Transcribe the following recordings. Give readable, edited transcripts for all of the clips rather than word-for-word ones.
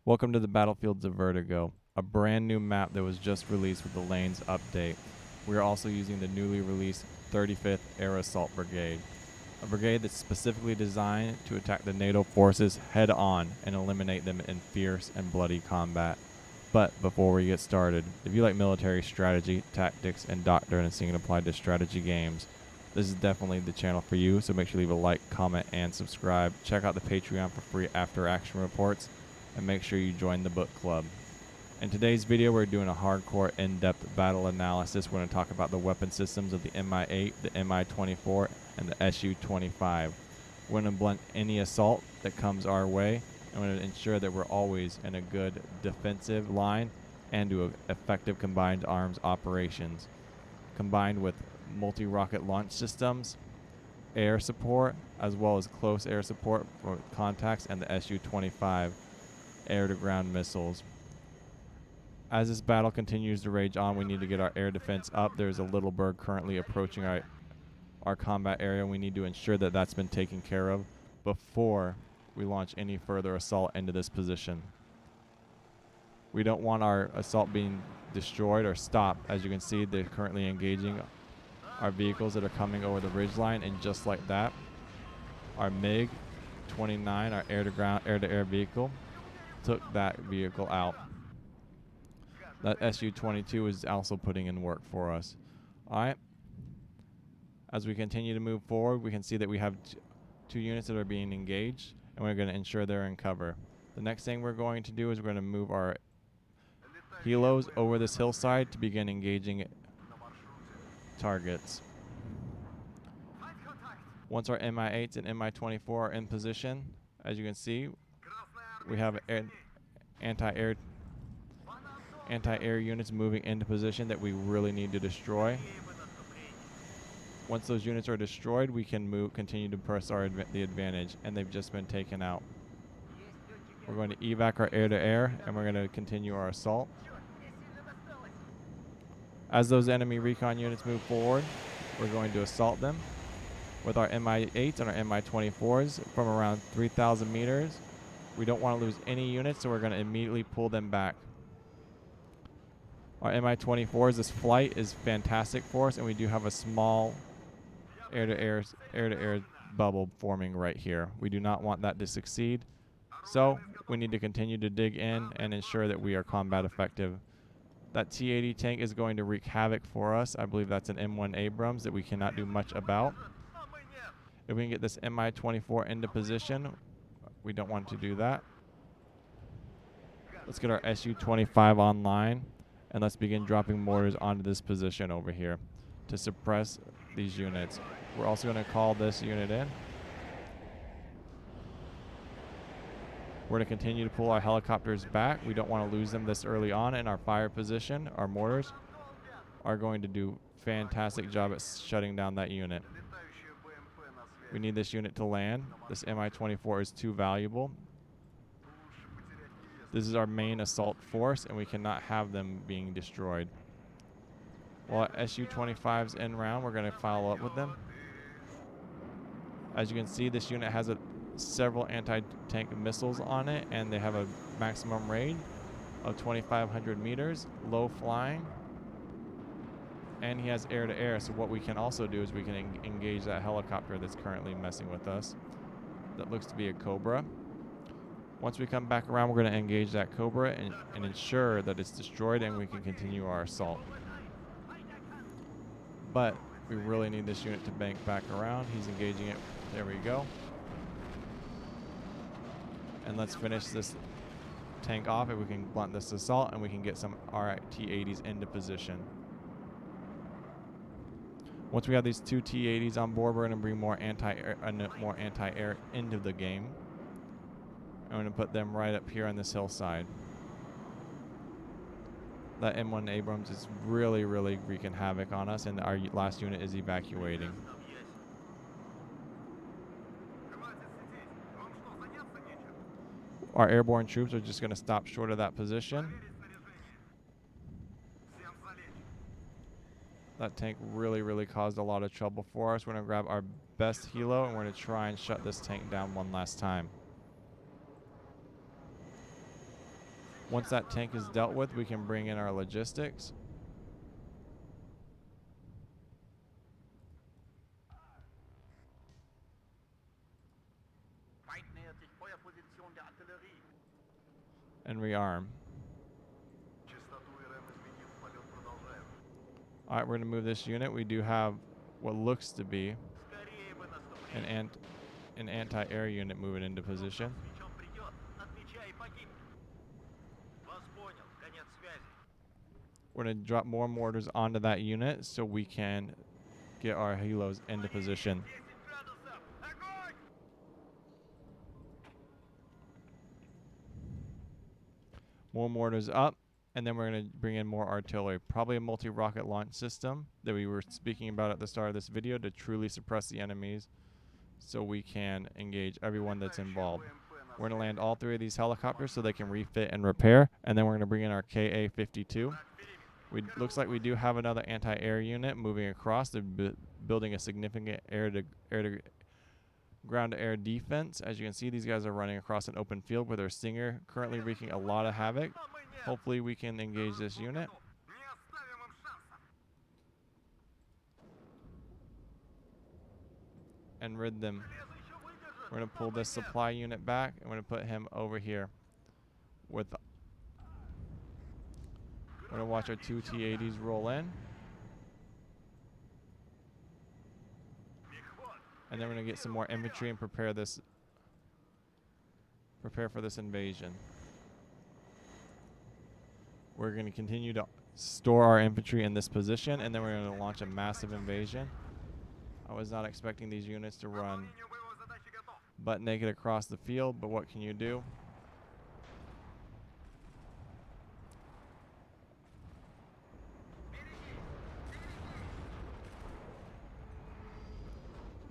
Welcome to the Battlefields of Vertigo, a brand new map that was just released with the Lannes update. We are also using the newly released 35th Air Assault Brigade, a brigade that's specifically designed to attack the NATO forces head on and eliminate them in fierce and bloody combat. But before we get started, if you like military strategy, tactics, and doctrine and seeing it applied to strategy games, this is definitely the channel for you, so make sure you leave a like, comment, and subscribe. Check out the Patreon for free after-action reports, and make sure you join the book club. In today's video, we're doing a hardcore in-depth battle analysis. We're going to talk about the weapon systems of the MI8, the MI24, and the SU-25. We're going to blunt any assault that comes our way, and we're going to ensure that we're always in a good defensive line and do effective combined arms operations, combined with multi-rocket launch systems, air support, as well as close air support for contacts, and the SU-25 air-to-ground missiles. As this battle continues to rage on, we need to get our air defense up. There's a little bird currently approaching our combat area. We need to ensure that that's been taken care of before we launch any further assault into this position. We don't want our assault being destroyed or stopped. As you can see, they're currently engaging our vehicles that are coming over the ridgeline, and just like that, our MiG-29, our air-to-air vehicle, took that vehicle out. That SU-22 is also putting in work for us. Alright. As we continue to move forward, we can see that we have two units that are being engaged, and we're going to ensure they're in cover. The next thing we're going to do is we're going to move our helos over this hillside to begin engaging targets. Once our MI8s and MI24 are in position, as you can see, we have anti-air units moving into position that we really need to destroy. Once those units are destroyed, we can continue to press the advantage, and they've just been taken out. We're going to evac our air-to-air, and we're going to continue our assault. As those enemy recon units move forward, we're going to assault them with our MI8s and our MI24s from around 3,000 meters. We don't want to lose any units, so we're going to immediately pull them back. Our MI24s, this flight is fantastic for us, and we do have a small air-to-air bubble forming right here. We do not want that to succeed, so we need to continue to dig in and ensure that we are combat effective. That T-80 tank is going to wreak havoc for us. I believe that's an M1 Abrams that we cannot do much about. If we can get this MI24 into position, we don't want to do that. Let's get our SU-25 online, and let's begin dropping mortars onto this position over here to suppress these units. We're also going to call this unit in. We're going to continue to pull our helicopters back. We don't want to lose them this early on in our fire position. Our mortars are going to do a fantastic job at shutting down that unit. We need this unit to land. This MI-24 is too valuable. This is our main assault force, and we cannot have them being destroyed. While SU-25's en route, we're going to follow up with them. As you can see, this unit has several anti-tank missiles on it, and they have a maximum range of 2,500 meters, low flying, and he has air-to-air. So what we can also do is we can engage that helicopter that's currently messing with us. That looks to be a Cobra. Once we come back around, we're going to engage that Cobra and ensure that it's destroyed, and we can continue our assault. But we really need this unit to bank back around. He's engaging it. There we go. And let's finish this tank off if we can blunt this assault, and we can get some T-80s into position. Once we have these two T-80s on board, we're going to bring more anti-air into the game. I'm going to put them right up here on this hillside. That M1 Abrams is really wreaking havoc on us, and our last unit is evacuating. Our airborne troops are just going to stop short of that position. That tank really caused a lot of trouble for us. We're going to grab our best helo, and we're going to try and shut this tank down one last time. Once that tank is dealt with, we can bring in our logistics. And rearm. Alright, we're going to move this unit. We do have what looks to be an anti-air unit moving into position. We're going to drop more mortars onto that unit so we can get our helos into position. More mortars up, and then we're going to bring in more artillery. Probably a multi-rocket launch system that we were speaking about at the start of this video to truly suppress the enemies so we can engage everyone that's involved. We're going to land all 3 of these helicopters so they can refit and repair, and then we're going to bring in our KA-52. Looks like we do have another anti-air unit moving across. They're building a significant ground-to-air defense. As you can see, these guys are running across an open field with their Stinger currently wreaking a lot of havoc. Hopefully we can engage this unit. And rid them. We're going to pull this supply unit back, and we're going to put him over here. We're going to watch our 2 T-80s roll in. And then we're going to get some more infantry and prepare for this invasion. We're going to continue to store our infantry in this position, and then we're going to launch a massive invasion. I was not expecting these units to run butt naked across the field, but what can you do?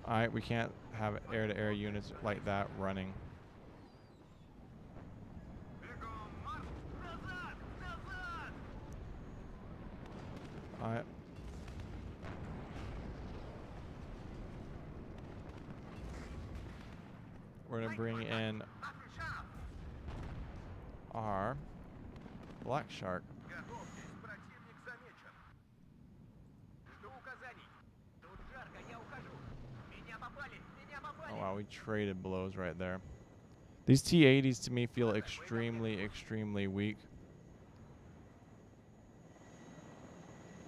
Alright, we can't have air-to-air units like that running. Alright. We're going to bring in our Black Shark. Oh wow, we traded blows right there. These T-80s to me feel extremely, extremely weak.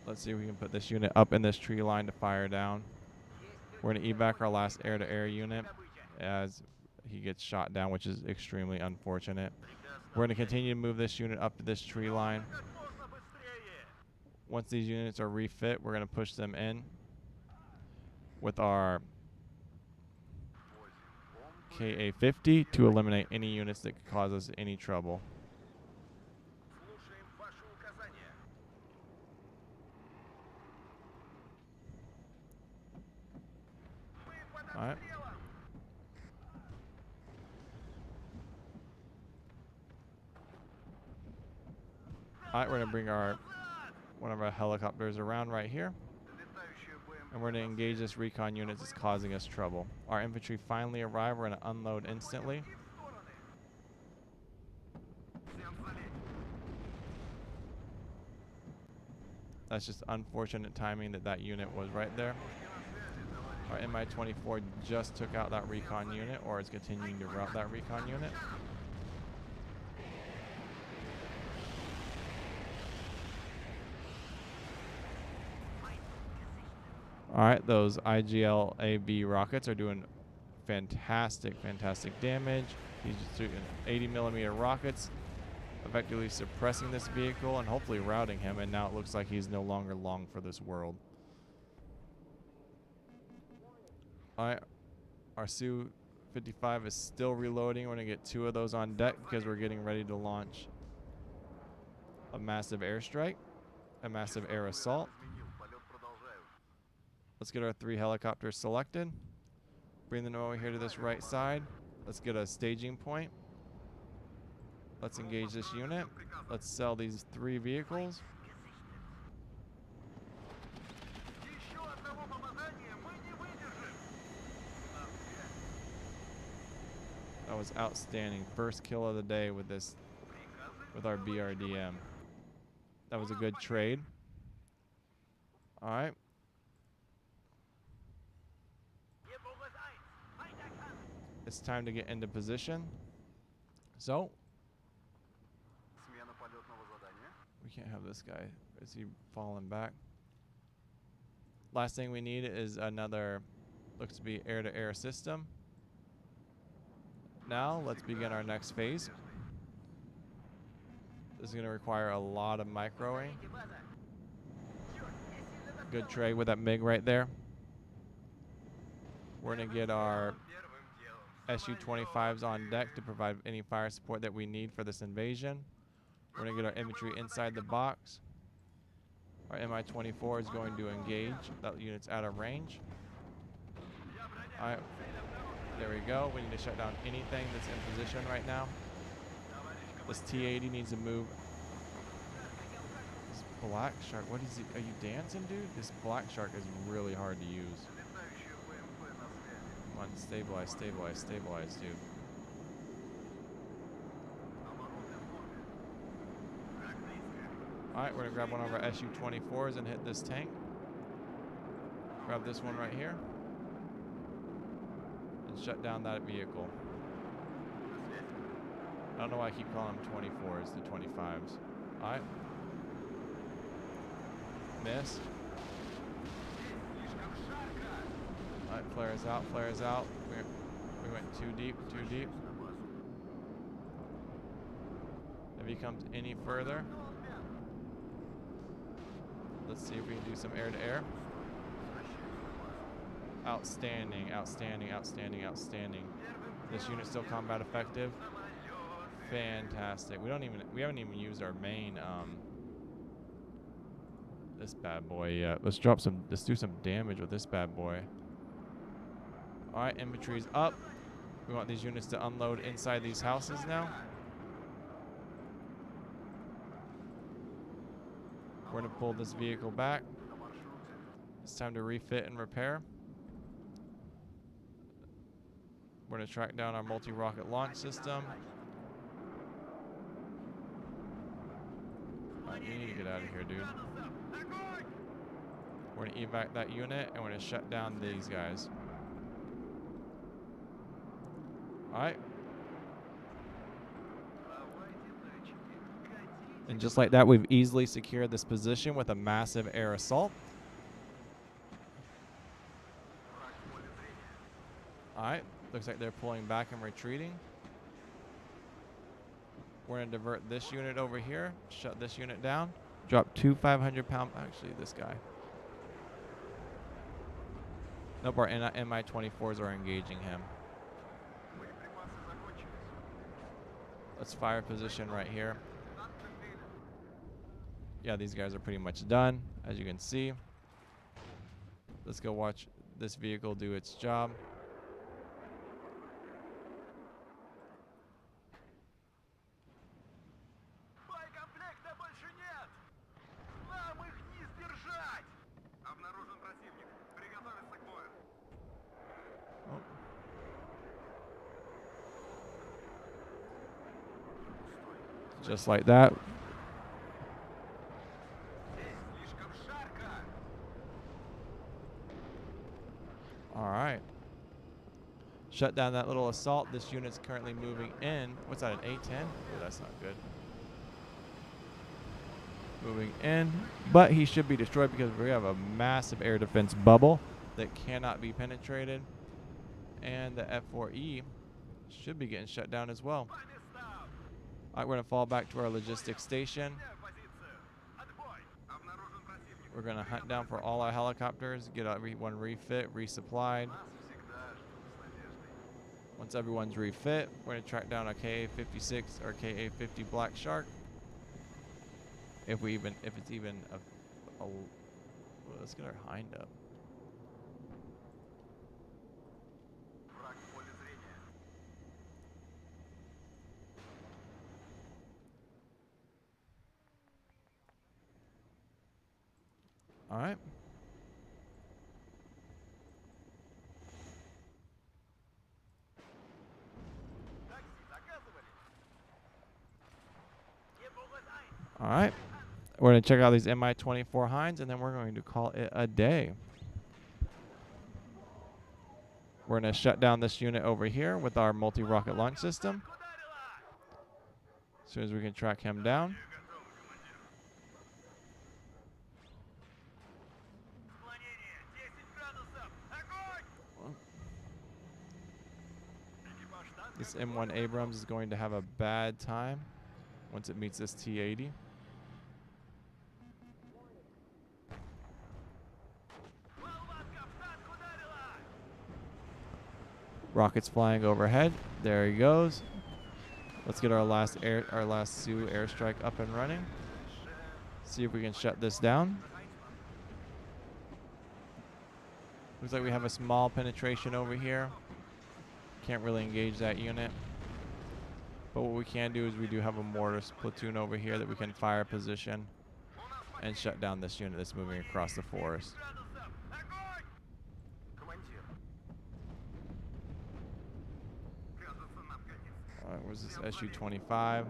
Let's see if we can put this unit up in this tree line to fire down. We're going to evac our last air-to-air unit as he gets shot down, which is extremely unfortunate. We're going to continue to move this unit up to this tree line. Once these units are refit, we're going to push them in with our KA-50 to eliminate any units that could cause us any trouble. Alright. Alright, we're going to bring one of our helicopters around right here. And we're going to engage this recon unit that's causing us trouble. Our infantry finally arrive. We're going to unload instantly. That's just unfortunate timing that unit was right there. Our MI24 just took out that recon unit, or is continuing to route that recon unit. Alright, those IGL-AB rockets are doing fantastic, fantastic damage. He's just shooting 80mm rockets, effectively suppressing this vehicle and hopefully routing him, and now it looks like he's no longer long for this world. Alright, our Su-55 is still reloading. We're going to get 2 of those on deck because we're getting ready to launch a massive airstrike, a massive air assault. Let's get our 3 helicopters selected. Bring them over here to this right side. Let's get a staging point. Let's engage this unit. Let's sell these 3 vehicles. That was outstanding. First kill of the day with this with our BRDM. That was a good trade. All right. It's time to get into position. So, we can't have this guy. Is he falling back? Last thing we need is another, looks to be air-to-air system. Now, let's begin our next phase. This is going to require a lot of microing. Good trade with that MiG right there. We're going to get our Su-25s on deck to provide any fire support that we need for this invasion. We're going to get our infantry inside the box. Our MI24 is going to engage. That unit's out of range. All right, there we go. We need to shut down anything that's in position right now. This T-80 needs to move. This black shark, what is he? Are you dancing, dude? This black shark is really hard to use. Come on, stabilize, stabilize, stabilize, dude. Alright, we're going to grab one of our Su-24s and hit this tank. Grab this one right here. And shut down that vehicle. I don't know why I keep calling them 24s, the 25s. Alright. Miss. Alright, flares out, flares out. We went too deep, too deep. If he comes any further, let's see if we can do some air-to-air. Outstanding, outstanding, outstanding, outstanding. This unit's still combat effective. Fantastic. We haven't even used our main this bad boy yet. Let's do some damage with this bad boy. Alright, infantry's up. We want these units to unload inside these houses now. We're going to pull this vehicle back. It's time to refit and repair. We're going to track down our multi-rocket launch system. Alright, you need to get out of here, dude. We're going to evac that unit, and we're going to shut down these guys. Alright. And just like that, we've easily secured this position with a massive air assault. Alright, looks like they're pulling back and retreating. We're going to divert this unit over here, shut this unit down, drop two 500-pound, actually this guy. Nope, our MI24s are engaging him. Let's fire position right here. Yeah, these guys are pretty much done, as you can see. Let's go watch this vehicle do its job. Oh. Just like that. Alright. Shut down that little assault. This unit's currently moving in. What's that, an A-10? Oh, that's not good. Moving in. But he should be destroyed because we have a massive air defense bubble that cannot be penetrated. And the F-4E should be getting shut down as well. Alright, we're going to fall back to our logistics station. We're going to hunt down for all our helicopters, get everyone refit, resupplied. Once everyone's refit, we're going to track down a KA-56 or KA-50 Black Shark. If it's even well, let's get our hind up. All right. All right. We're going to check out these MI24 Hinds, and then we're going to call it a day. We're going to shut down this unit over here with our multi-rocket launch system. As soon as we can track him down. This M1 Abrams is going to have a bad time once it meets this T-80. Rockets flying overhead. There he goes. Let's get our last Sioux airstrike up and running. See if we can shut this down. Looks like we have a small penetration over here. Can't really engage that unit. But what we can do is we do have a mortar platoon over here that we can fire position and shut down this unit that's moving across the forest. Alright, where's this SU-25?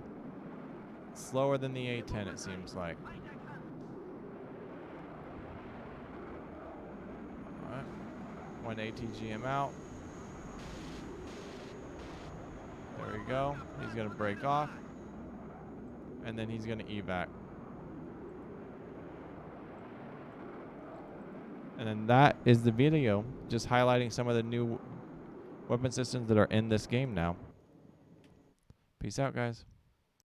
Slower than the A-10, it seems like. Alright. One ATGM out. There we go. He's going to break off. And then he's going to evac. And then that is the video, just highlighting some of the new weapon systems that are in this game now. Peace out, guys.